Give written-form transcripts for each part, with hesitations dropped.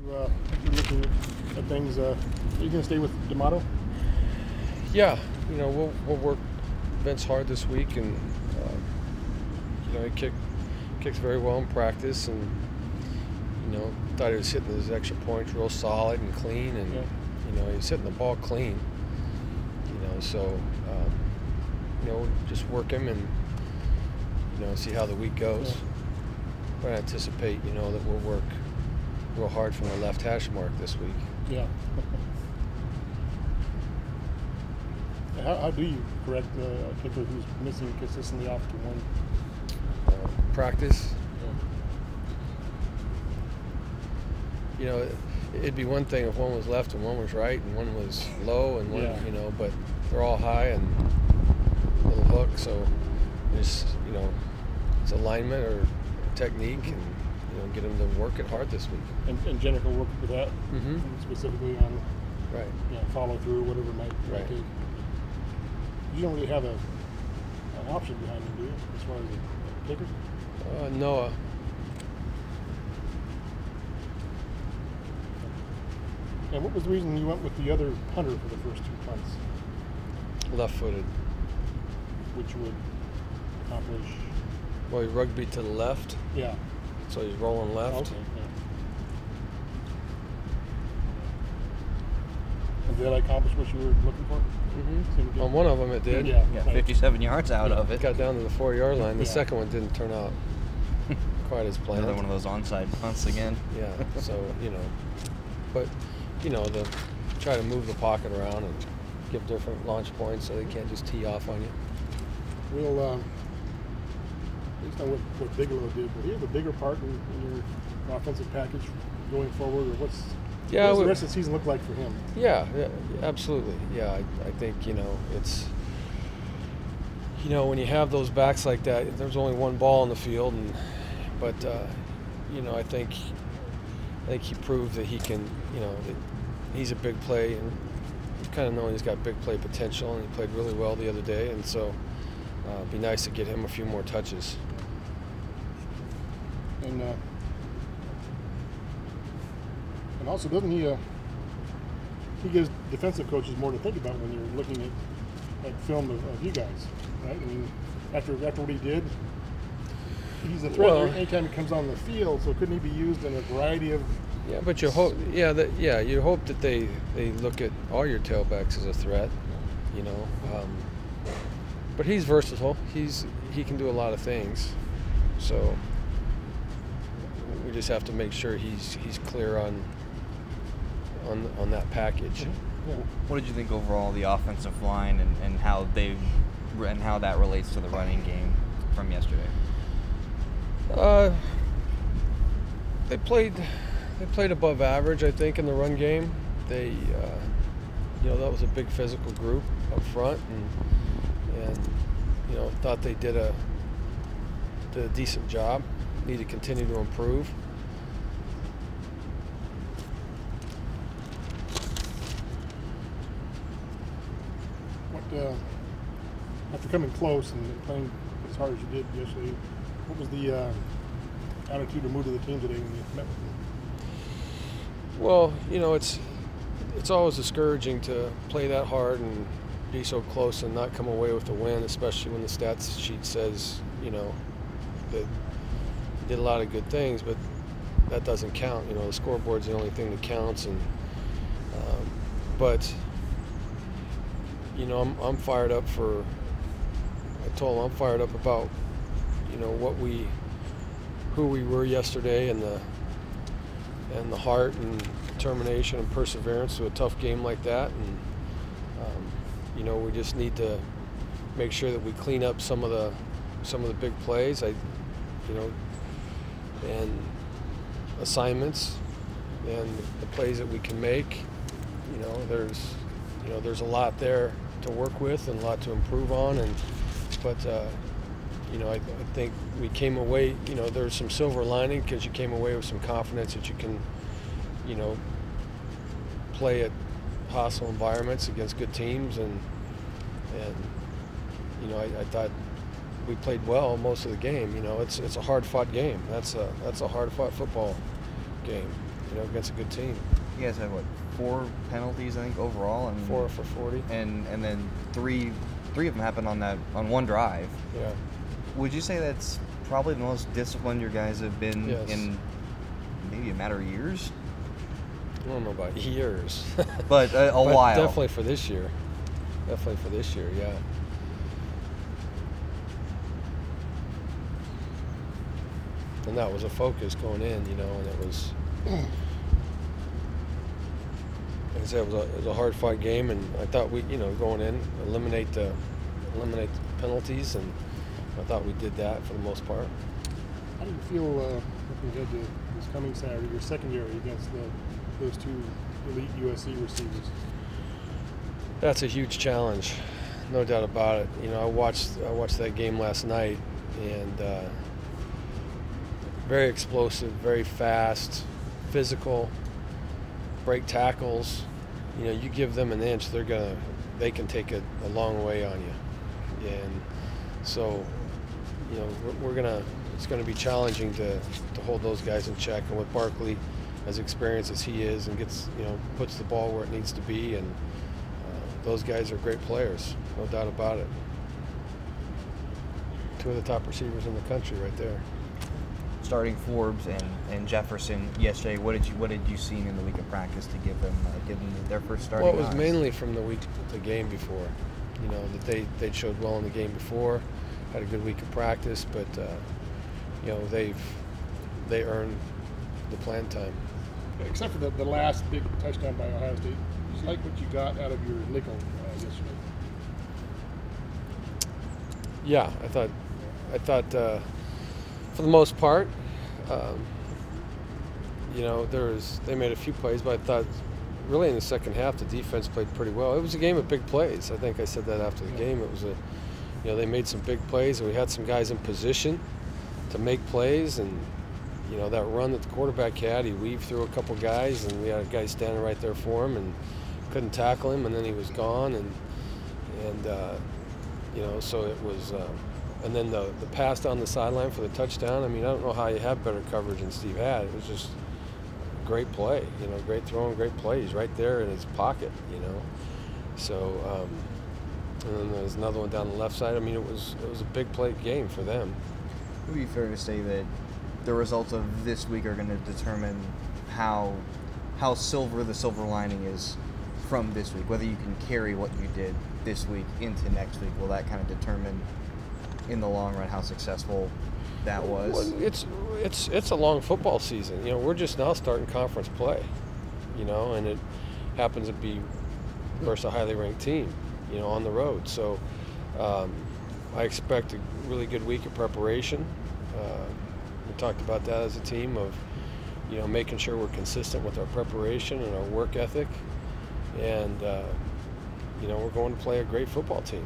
You're looking at things. Are you going to stay with D'Amato? Yeah, we'll work Vince hard this week, and he kicks very well in practice, and thought he was hitting his extra points real solid and clean, and he was hitting the ball clean. So just work him and see how the week goes. But I anticipate that we'll work real hard from the left hash mark this week. Yeah. How do you correct a kicker who's missing consistently off to one? Practice. It'd be one thing if one was left and one was right and one was low and one, but they're all high and little hook, so it's alignment or technique, and get them to work it hard this week. And Jennifer will work with that specifically on follow through, whatever it might take. You don't really have an option behind him, do you, as far as a kicker? Noah. And what was the reason you went with the other punter for the first 2 punts? Left-footed. Which would accomplish? Well, he rugby to the left. Yeah. So he's rolling left. Okay. Yeah. And did that accomplish what you were looking for? Mm-hmm. On one of them, it did. Yeah, 57 yards out of it. Got down to the 4-yard line. The second one didn't turn out quite as planned. Another one of those onside punts again. Yeah. So but to try to move the pocket around and give different launch points so they can't just tee off on you. We'll based on what Bigelow did, but he has a bigger part in your offensive package going forward, or what's the rest of the season look like for him? Yeah, absolutely. Yeah, I think it's when you have those backs like that, there's only one ball on the field, but I think he proved that he can. That he's a big play, and he's kind of known he's got big play potential, and he played really well the other day, and so it'd be nice to get him a few more touches. And also, doesn't he gives defensive coaches more to think about when you're looking at film of you guys, right? I mean, after what he did, he's a threat anytime he comes on the field. So couldn't he be used in a variety of? Yeah, but you hope. You hope that they look at all your tailbacks as a threat. But he's versatile. He can do a lot of things. So we just have to make sure he's clear on that package. Yeah. What did you think overall of the offensive line and how that relates to the running game from yesterday? They played above average, I think, in the run game. They that was a big physical group up front, and thought they did a decent job. Need to continue to improve. After coming close and playing as hard as you did yesterday, what was the attitude or mood of the team today when you met with them? Well, it's always discouraging to play that hard and be so close and not come away with a win, especially when the stats sheet says that you did a lot of good things, but that doesn't count. The scoreboard's the only thing that counts, and but I'm fired up I told him I'm fired up about who we were yesterday, and the heart and determination and perseverance to a tough game like that, and we just need to make sure that we clean up some of the big plays. And assignments and the plays that we can make. There's a lot there to work with and a lot to improve on, but I think we came away. There's some silver lining because you came away with some confidence that you can, play at hostile environments against good teams, and I thought we played well most of the game. It's a hard-fought game. That's a hard-fought football game. against a good team. You guys had, what, 4 penalties, I think, overall? And 4 for 40. And then three of them happened on one drive. Yeah. Would you say that's probably the most disciplined your guys have been in maybe a matter of years? I don't know about years. But a while. Definitely for this year. Yeah. And that was a focus going in, and it was, like I said, it was a hard-fought game, and I thought we, going in, eliminate the penalties, and I thought we did that for the most part. How do you feel looking ahead to this coming Saturday, your secondary against those 2 elite USC receivers? That's a huge challenge, no doubt about it. I watched that game last night, and very explosive, very fast, physical, break tackles. You give them an inch, they can take a long way on you. And so, it's gonna be challenging to hold those guys in check. And with Barkley, as experienced as he is, and puts the ball where it needs to be, and those guys are great players, no doubt about it. 2 of the top receivers in the country right there. Starting Forbes and Jefferson yesterday, what did you see in the week of practice to give them their first starting? Well, it was mainly from the game before. That they showed well in the game before, had a good week of practice, but they earned the playing time. Except for the last big touchdown by Ohio State, did you like what you got out of your nickel yesterday? Yeah, I thought for the most part, they made a few plays, but I thought really in the second half the defense played pretty well. It was a game of big plays. I think I said that after the game. It was they made some big plays, and we had some guys in position to make plays, and that run that the quarterback had, he weaved through a couple guys, and we had a guy standing right there for him and couldn't tackle him, and then he was gone, and so it was. And then the pass down the sideline for the touchdown, I don't know how you have better coverage than Steve had. It was just a great play, great throw and great play. He's right there in his pocket, So, and then there's another one down the left side. It was a big play game for them. It would be fair to say that the results of this week are going to determine how silver the silver lining is from this week. Whether you can carry what you did this week into next week, will that kind of determine in the long run how successful that was? Well, it's a long football season. We're just now starting conference play, and it happens to be versus a highly ranked team, on the road. So I expect a really good week of preparation. We talked about that as a team of, making sure we're consistent with our preparation and our work ethic, and we're going to play a great football team.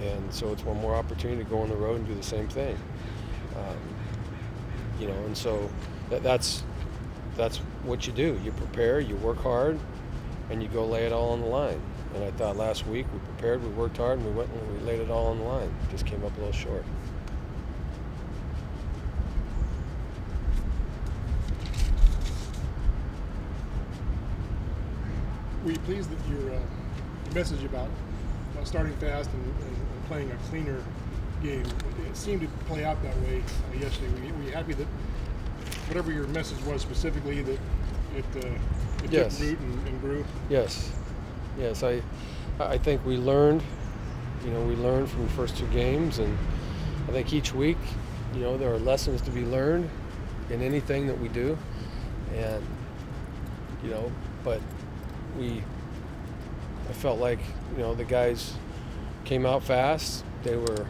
And so it's one more opportunity to go on the road and do the same thing. And so that's what you do. You prepare, you work hard, and you go lay it all on the line. And I thought last week we prepared, we worked hard, and we went and we laid it all on the line. Just came up a little short. Were you pleased that your message about starting fast and playing a cleaner game, it seemed to play out that way yesterday? Were you happy that whatever your message was specifically, that it Yes. took root and grew? Yes. I think we learned, from the first 2 games, and I think each week, there are lessons to be learned in anything that we do, and but I felt like the guys came out fast. They were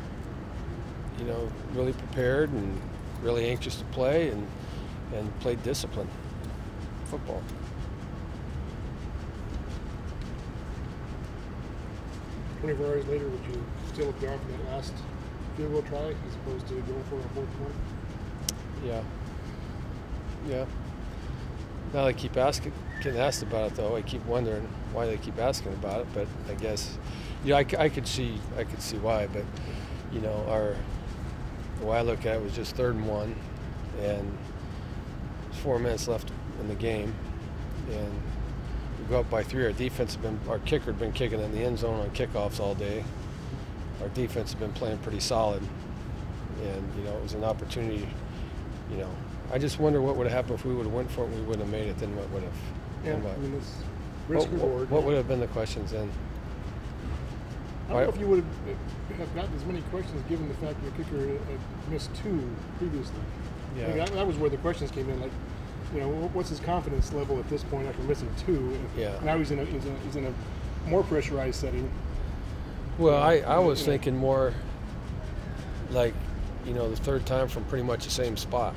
really prepared and really anxious to play, and played disciplined football. 24 hours later, would you still have gone for that last field goal try as opposed to going for a 4th one? Yeah. Now they keep getting asked about it, though. I keep wondering why they keep asking about it, but I guess, I could see why. But the way I look at it was just 3rd and 1, and there's 4 minutes left in the game, and we go up by 3. Our kicker had been kicking in the end zone on kickoffs all day. Our defense had been playing pretty solid, and it was an opportunity. I just wonder what would have happened if we would have went for it and we wouldn't have made it. Then what would have? Yeah, I mean, it's risk reward. What would have been the questions then? I don't know if you would have gotten as many questions given the fact your kicker had missed 2 previously. Yeah. I think that was where the questions came in. Like, what's his confidence level at this point after missing 2? Yeah. Now he's in a more pressurized setting. Well, I was thinking more like, the 3rd time from pretty much the same spot,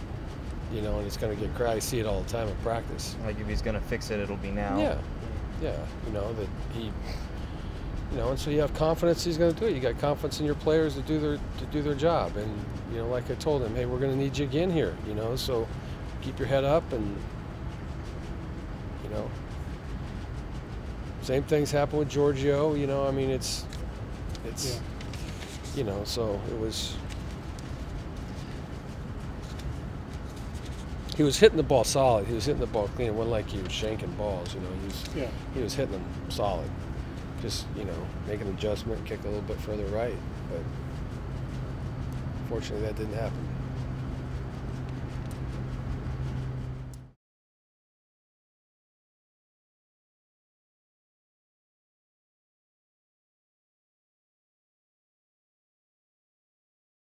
and it's going to get cracked. I see it all the time in practice. Like if he's going to fix it, it'll be now. Yeah, that he, and so you have confidence he's going to do it. You got confidence in your players to do their job, and like I told him, hey, we're going to need you again here, so keep your head up, and same things happen with Giorgio. I mean, it's so it was. He was hitting the ball solid. He was hitting the ball clean. It wasn't like he was shanking balls. He was hitting them solid. Just make an adjustment, kick a little bit further right. But fortunately, that didn't happen.